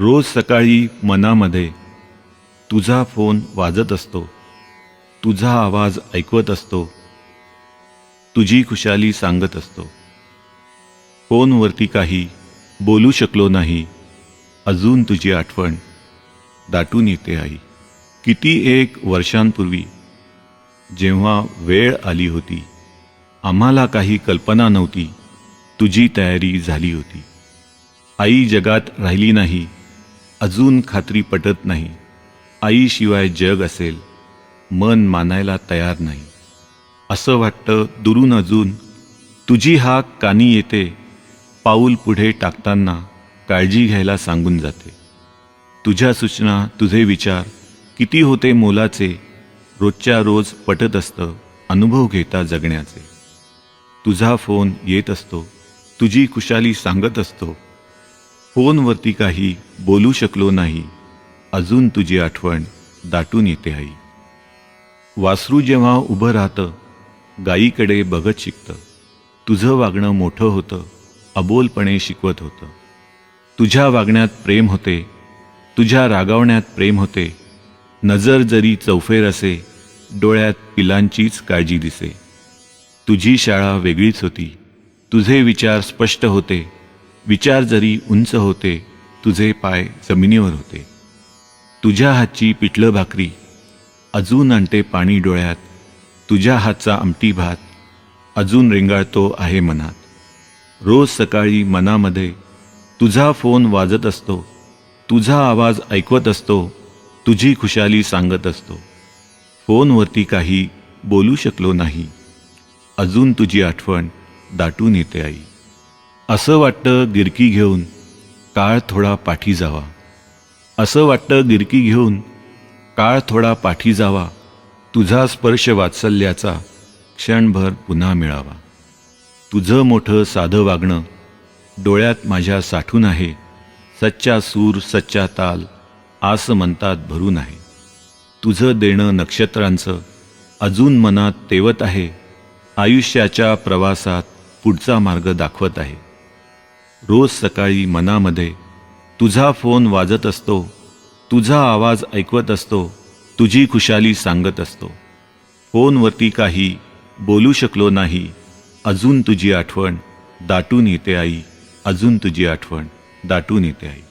रोज सकाळी मनामध्ये तुझा फोन वाजत असतो, तुझा आवाज ऐकवत असतो, तुझी खुशाली सांगत असतो. फोनवरती काही बोलू शकलो नाही, अजून तुझी आठवण दाटून येते आई. किती एक वर्षांपूर्वी जेव्हा वेळ आली होती, आम्हाला काही कल्पना नव्हती, तुझी तयारी झाली होती. आई जगात राहिली नाही, अजून खात्री पटत नाही. आईशिवाय जग असेल, मन मानायला तयार नाही. असं वाटतं दुरून अजून तुझी हाक कानी येते, पाऊल पुढे टाकताना काळजी घ्यायला सांगून जाते. तुझ्या सूचना, तुझे विचार किती होते मोलाचे, रोजच्या रोज पटत असतं अनुभव घेता जगण्याचे. तुझा फोन येत असतो, तुझी खुशाली सांगत असतो. फोनवरती काही बोलू शकलो नाही, अजून तुझी आठवण दाटून येते आई. वासरू जेव्हा उभं राहतं, गाईकडे बघत शिकतं. तुझं वागणं मोठं होतं, अबोलपणे शिकवत होतं. तुझ्या वागण्यात प्रेम होते, तुझ्या रागावण्यात प्रेम होते. नजर जरी चौफेर असे, डोळ्यात पिलांचीच काळजी दिसे. तुझी शाळा वेगळीच होती, तुझे विचार स्पष्ट होते. विचार जरी उंच होते, तुझे पाय जमिनीवर होते. तुझ्या हातची पिठलं भाकरी अजून आणते पाणी डोळ्यात. तुझ्या हातचा आमटी भात अजून रेंगाळतो आहे मनात. रोज सकाळी मनामध्ये तुझा फोन वाजत असतो, तुझा आवाज ऐकवत असतो, तुझी खुशाली सांगत असतो. फोनवरती काही बोलू शकलो नाही, अजून तुझी आठवण दाटून येते आई. असं वाटतं गिरकी घेऊन काळ थोडा पाठी जावा. असं वाटतं गिरकी घेऊन काळ थोडा पाठी जावा. तुझा स्पर्श वात्सल्याचा क्षणभर पुन्हा मिळावा. तुझं मोठं साधं वागणं डोळ्यात माझ्या साठून आहे. सच्चा सूर सच्चा ताल आस म्हणतात भरून आहे. तुझं देणं नक्षत्रांचं अजून मनात तेवत आहे. आयुष्याच्या प्रवासात पुढचा मार्ग दाखवत आहे. रोज सकाळी मनामध्ये तुझा फोन वाजत असतो, तुझा आवाज ऐकवत असतो, तुझी खुशाली सांगत असतो. फोनवरती काही बोलू शकलो नाही, अजून तुझी आठवण दाटून येते आई. अजून तुझी आठवण दाटून येते आई.